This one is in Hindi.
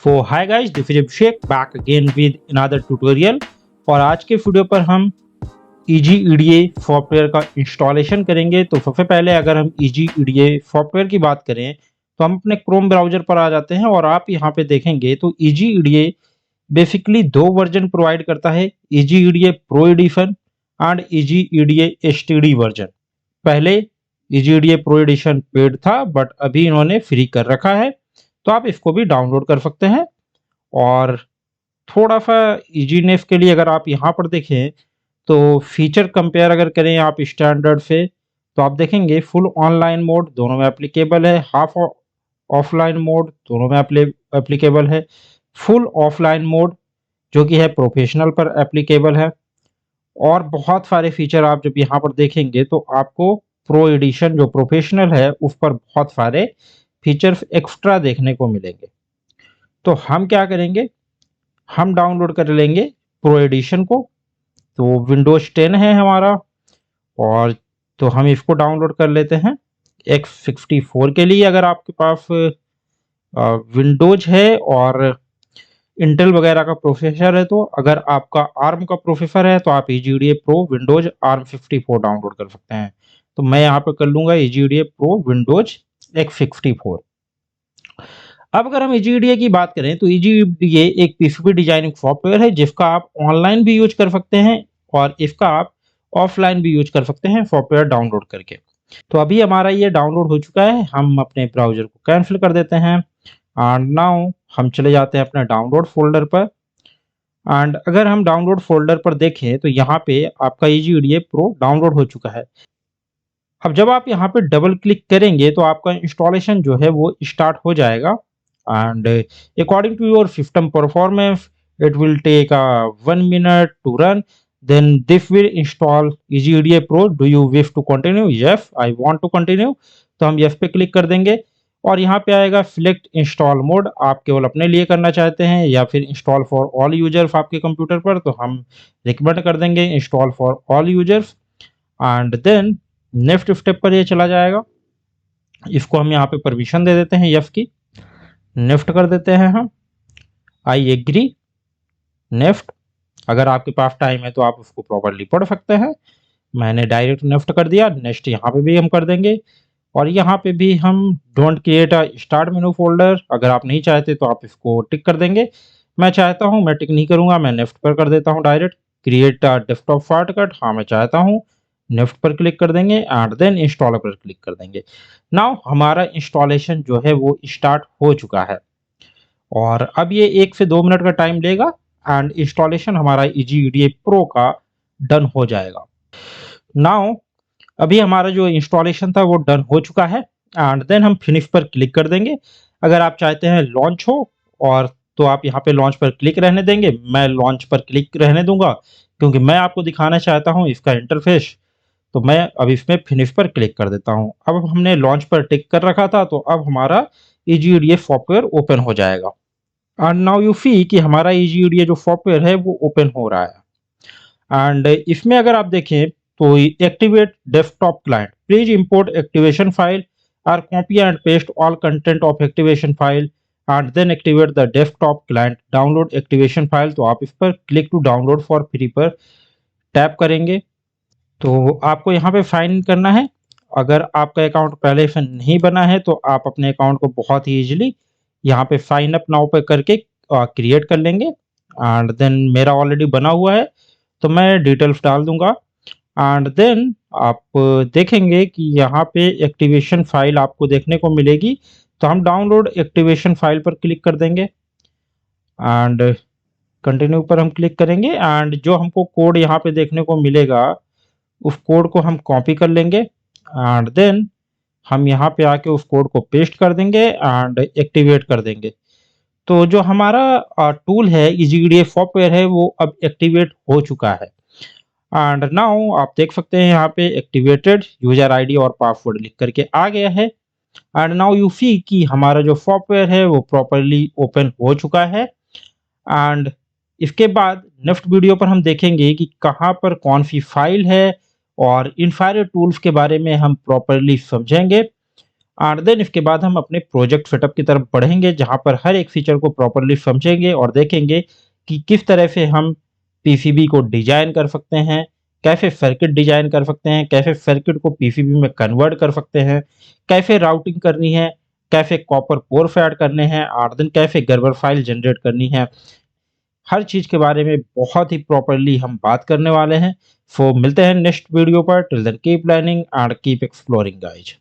So hi guys, this is Abhishek back again with another tutorial। और आज के वीडियो पर हम Easy EDA सॉफ्टवेयर का इंस्टॉलेशन करेंगे। तो सबसे पहले अगर हम Easy EDA सॉफ्टवेयर की बात करें तो हम अपने क्रोम ब्राउजर पर आ जाते हैं और आप यहाँ पे देखेंगे तो Easy EDA बेसिकली दो वर्जन प्रोवाइड करता है, Easy EDA pro edition and Easy EDA STD version. पहले Easy EDA pro edition paid था बट अभी इन्होंने फ्री कर रखा है, तो आप इसको भी डाउनलोड कर सकते हैं। और थोड़ा-सा ईज़ीनेस के लिए अगर आप यहाँ पर देखें तो फीचर कंपेयर अगर करें आप स्टैंडर्ड से, तो आप देखेंगे फुल ऑनलाइन मोड दोनों में एप्लीकेबल है, हाफ ऑफलाइन मोड दोनों में एप्लीकेबल है, फुल ऑफलाइन मोड जो कि है प्रोफेशनल पर एप्लीकेबल है। और बहुत सारे फीचर आप जब यहाँ पर देखेंगे तो आपको प्रो एडिशन जो प्रोफेशनल है उस पर बहुत सारे फीचर्स एक्स्ट्रा देखने को मिलेंगे। तो हम क्या करेंगे, हम डाउनलोड कर लेंगे प्रो एडिशन को। तो विंडोज 10 है हमारा और तो हम इसको डाउनलोड कर लेते हैं x64 के लिए। अगर आपके पास विंडोज है और इंटेल वगैरह का प्रोसेसर है, तो अगर आपका आर्म का प्रोसेसर है तो आप Easy EDA pro Windows arm 54 download कर सकते हैं। तो मैं यहाँ पे कर लूँगा Easy EDA pro Windows x64। अब अगर हम Easy EDA की बात करें तो Easy EDA एक पीसीबी डिजाइनिंग सॉफ्टवेयर है जिसका आप ऑनलाइन भी यूज कर सकते हैं और इसका आप ऑफलाइन भी यूज कर सकते हैं सॉफ्टवेयर डाउनलोड करके। तो अभी हमारा ये डाउनलोड हो चुका है, हम अपने ब्राउजर को कैंसिल कर देते हैं एंड नाउ हम चले जाते हैं अपने डाउनलोड फोल्डर पर। एंड अगर हम डाउनलोड फोल्डर पर देखें तो यहाँ पे आपका Easy EDA प्रो डाउनलोड हो चुका है। अब जब आप यहाँ पे डबल क्लिक करेंगे तो आपका इंस्टॉलेशन जो है वो स्टार्ट हो जाएगा and according to your system performance it will take 1 minute to run, then this will install Easy EDA Pro। Do you wish to continue? Yes, I want to continue। तो हम yes पे क्लिक कर देंगे और यहाँ पे आएगा सिलेक्ट इंस्टॉल मोड, आप केवल अपने लिए करना चाहते हैं या फिर इंस्टॉल फॉर ऑल यूजर्स आपके कंप्यूटर पर, तो हम रिकमेंड कर देंगे install for all users and then next step पर ये चला जाएगा। इसको हम यहाँ पे परमिशन दे देते हैं यस की, नेक्स्ट कर देते हैं हम, आई एग्री, नेक्स्ट। अगर आपके पास टाइम है तो आप उसको प्रॉपरली पढ़ सकते हैं, मैंने डायरेक्ट नेक्स्ट कर दिया। नेक्स्ट यहाँ पे भी हम कर देंगे और यहाँ पे भी हम don't create a start menu folder, अगर आप नहीं चाहते तो आप इसको टिक कर देंगे। मैं चाहता हूँ, मैं टिक नहीं करूँगा, मैं नेक्स्ट पर कर देता हूँ direct. Create a desktop shortcut, हाँ मैं चाहता हूँ, नेक्स्ट पर क्लिक कर देंगे एंड देन इंस्टॉल पर क्लिक कर देंगे। नाउ हमारा इंस्टॉलेशन जो है वो स्टार्ट हो चुका है और अब ये 1 से 2 मिनट का टाइम लेगा एंड इंस्टॉलेशन हमारा Easy EDA प्रो का डन हो जाएगा। नाउ अभी हमारा जो इंस्टॉलेशन था वो डन हो चुका है एंड देन हम फिनिश पर क्लिक कर देंगे। अगर आप चाहते हैं लॉन्च हो और तो आप यहाँ पे लॉन्च पर क्लिक रहने देंगे, मैं लॉन्च पर क्लिक रहने दूंगा क्योंकि मैं आपको दिखाना चाहता हूँ इसका इंटरफेस। तो मैं अब इसमें फिनिश पर क्लिक कर देता हूँ। अब हमने लॉन्च पर टिक कर रखा था तो अब हमारा Easy EDA सॉफ्टवेयर ओपन हो जाएगा एंड नाउ यू सी कि हमारा Easy EDA जो सॉफ्टवेयर है वो ओपन हो रहा है। एंड इसमें अगर आप देखें तो activate desktop client, please import activation file और copy and paste all content of activation file and then activate the desktop client, download activation file. तो आप इस पर click to download for free पर टैप करेंगे तो आपको यहाँ पे साइन इन करना है। अगर आपका अकाउंट पहले से नहीं बना है तो आप अपने अकाउंट को बहुत ही इजीली यहाँ पे साइन अप नाउ पे करके क्रिएट कर लेंगे एंड देन मेरा ऑलरेडी बना हुआ है तो मैं डिटेल्स डाल दूंगा एंड देन आप देखेंगे कि यहाँ पे एक्टिवेशन फाइल आपको देखने को मिलेगी। तो हम डाउनलोड एक्टिवेशन फाइल पर क्लिक कर देंगे एंड कंटिन्यू पर हम क्लिक करेंगे एंड जो हमको कोड यहाँ पे देखने को मिलेगा उस कोड को हम कॉपी कर लेंगे एंड देन हम यहाँ पे आके उस कोड को पेस्ट कर देंगे एंड एक्टिवेट कर देंगे। तो जो हमारा टूल है Easy EDA सॉफ्टवेयर है वो अब एक्टिवेट हो चुका है एंड नाउ आप देख सकते हैं यहाँ पे एक्टिवेटेड, यूजर आईडी और पासवर्ड लिख करके आ गया है एंड नाउ यू सी कि हमारा जो सॉफ्टवेयर है वो प्रॉपरली ओपन हो चुका है। एंड इसके बाद नेक्स्ट वीडियो पर हम देखेंगे कि कहाँ पर कौन सी फाइल है और इन सारे टूल्स के बारे में हम प्रॉपरली समझेंगे। और देन इसके बाद हम अपने प्रोजेक्ट सेटअप की तरफ बढ़ेंगे, जहाँ पर हर एक फीचर को प्रॉपर्ली समझेंगे और देखेंगे कि किस तरह से हम पीसीबी को डिजाइन कर सकते हैं, कैसे सर्किट डिजाइन कर सकते हैं, कैसे सर्किट को पीसीबी में कन्वर्ट कर सकते हैं, कैसे राउटिंग करनी है, कैसे कॉपर पोर्ट्स ऐड करने हैं और देन कैसे गर्बर फाइल जनरेट करनी है। हर चीज़ के बारे में बहुत ही प्रॉपर्ली हम बात करने वाले हैं। सो मिलते हैं नेक्स्ट वीडियो पर। Till then keep learning and keep exploring guys.